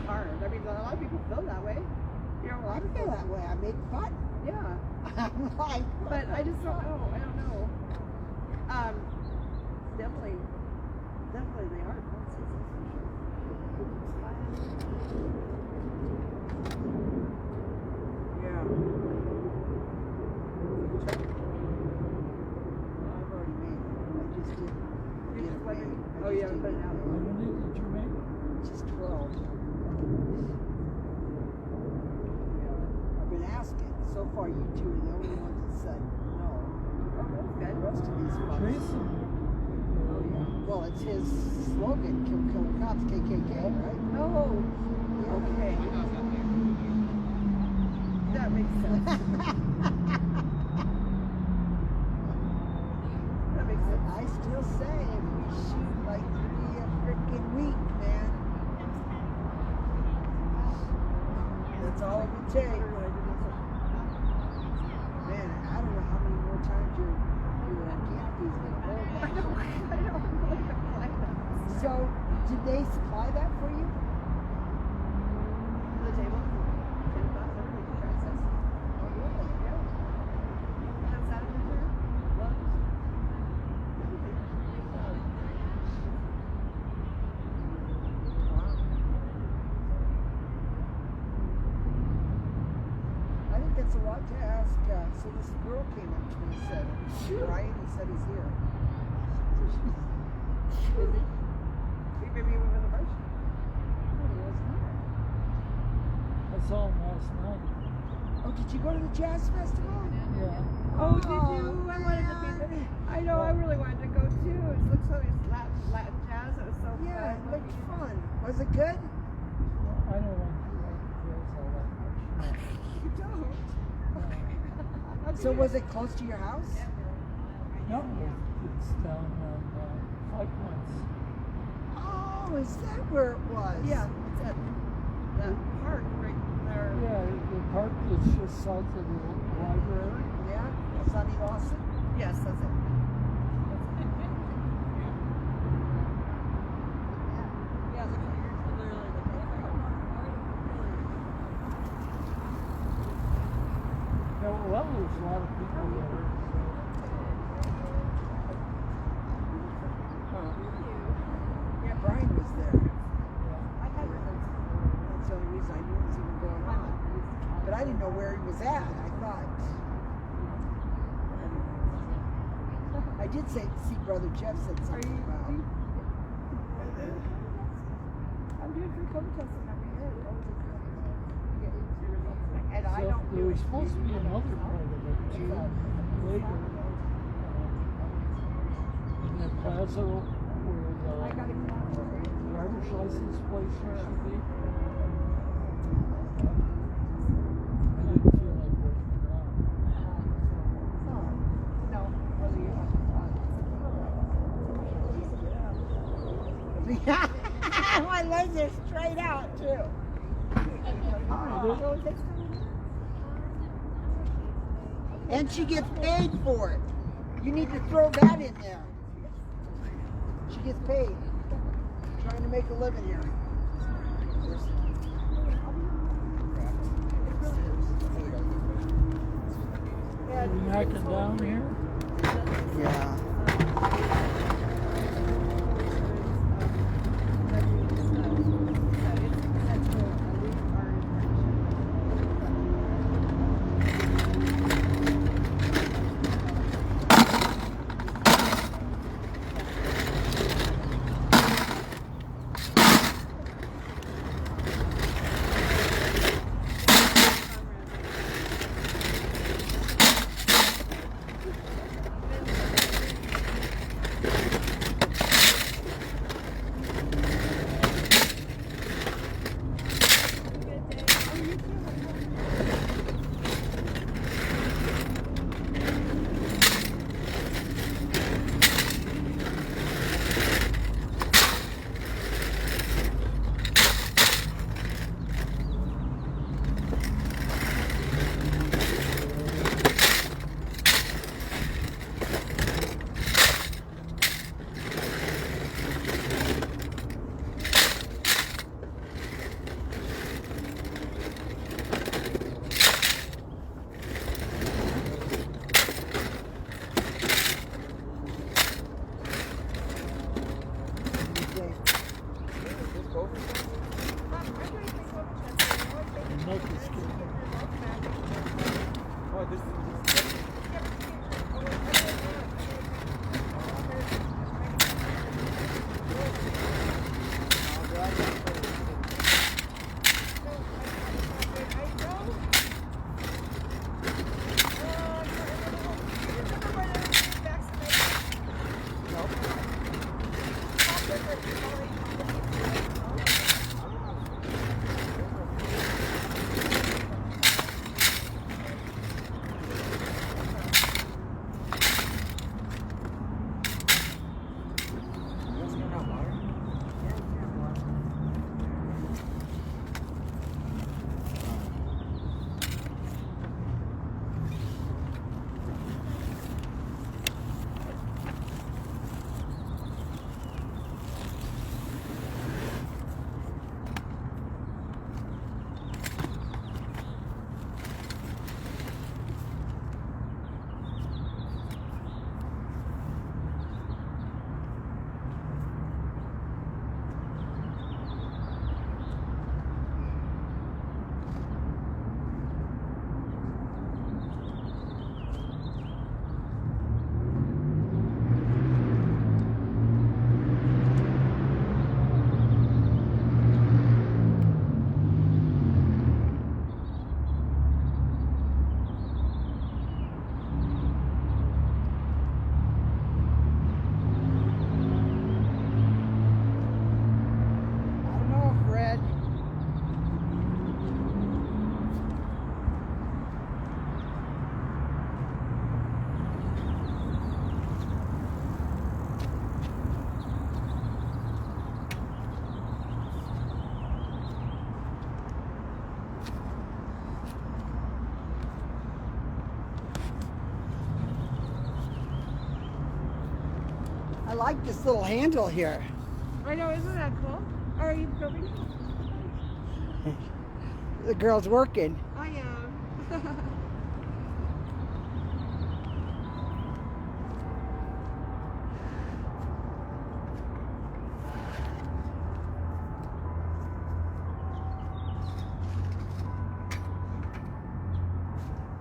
hard. I mean, a lot of people feel that way. You know, a lot I of feel that way. I make fun. Yeah. I'm like, But I just don't know. I don't know. Definitely they are nonsense. yeah. I've already made it. I just didn't get it ready. Oh, you haven't put it out. Just 12. I've been asking. So far, you two are the only ones that said no. Oh, that's good. The rest of these folks. Tracy. Oh, yeah. Well, it's his slogan, kill killer cops, KKK, right? Oh, Okay. that makes sense. That makes sense. I still say if we shoot like 3 a freaking week, man. That's all it would take. Man, I don't know how many more times your canopy's gonna hold that. I don't really like that. So, did they supply that for you? The table, tablecloth, everything, access. Oh, really? Yeah. That's that in there. Gloves. I think that's a lot to ask. So this girl came up to me and said, Brian, he said he's here. So she's busy. Maybe we were the first. No, he was not. I saw him last night. Oh, did you go to the jazz festival? Yeah. Oh, did you? I wanted to be there. I know, I really wanted to go too. It looks so it's Latin jazz. It was so Yeah, it fun. looked fun. Was it good? I don't like jazz all that much. You don't. So was it close to your house? No, it's down on 5 Points. Oh, is that where it was? Yeah, it's at the park right there. Yeah, the park is just south of the library. Yeah, Sonny Lawson. Yes, that's it. Yeah, the literally the Yeah, well, there's a lot of people there. Yeah, Brian was there. That's the only reason I knew it was even going on. But I didn't know where he was at. I thought. I did see Brother Jeff said something about. I'm doing free COVID testing every year. And I So don't there was supposed to be another part of it too, later. In the plaza where the driver's license place used to be. I didn't feel like walking around. No, whether you have My legs are straight out too. And she gets paid for it. You need to throw that in there. She gets paid. Trying to make a living here. Are we knocking down here? Yeah. like this little handle here. I know, isn't that cool? Are you filming? The girl's working. I am.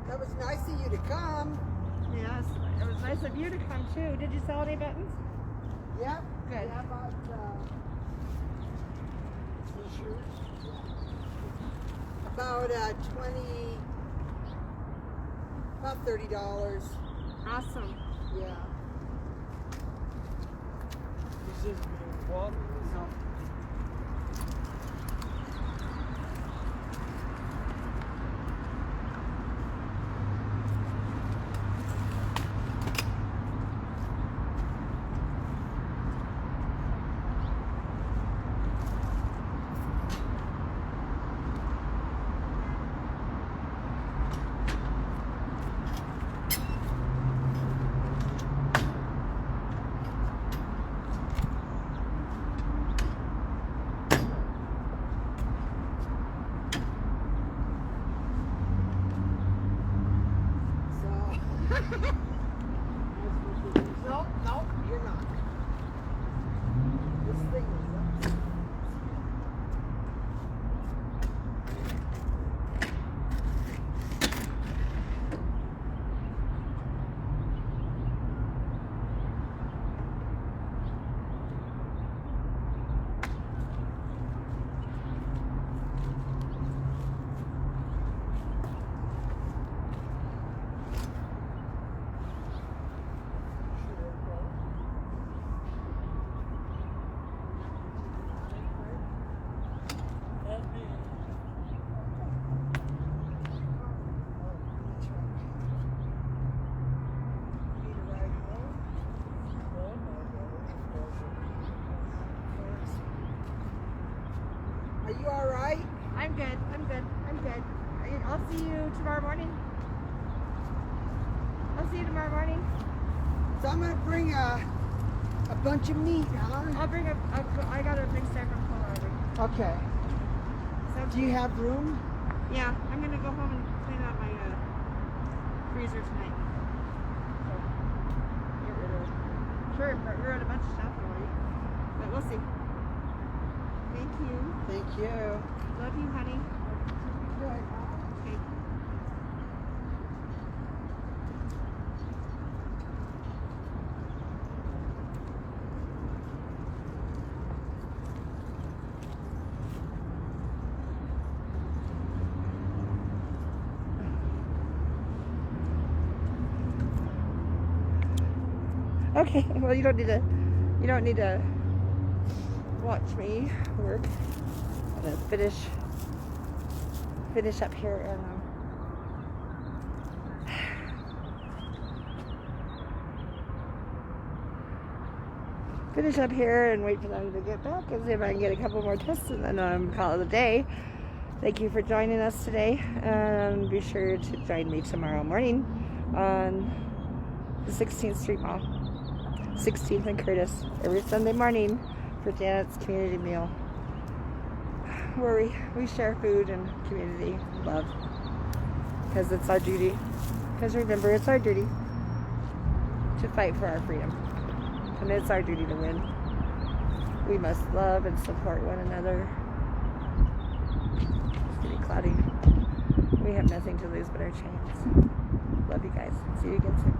That was nice of you to come. Yes, it was nice of you to come too. Did you sell any buttons? Yep. Good. Yeah, about t-shirts. About about $30. Awesome. Yeah. This is water. No. No, you're not. This thing is up. Are you all right? I'm good. I'll see you tomorrow morning. I'll see you tomorrow morning. So I'm gonna bring a bunch of meat, huh? I'll bring I got a big stack of kohlrabi. Okay. Do you have room? Yeah, I'm gonna go home and clean out my freezer tonight. So, get rid of it. Sure, we're at a bunch of stuff already, but we'll see. Thank you. Thank you. Love you, honey. Good. Okay. Okay, well you don't need to watch me work. I'm gonna finish up here and wait for them to get back and see if I can get a couple more tests and then call it a day. Thank you for joining us today, and be sure to join me tomorrow morning on the 16th Street Mall, 16th and Curtis, every Sunday morning for Janet's community meal, where we share food and community love, because it's our duty. Because remember, it's our duty to fight for our freedom, and it's our duty to win. We must love and support one another. It's getting cloudy. We have nothing to lose but our chance. Love you guys. See you again soon.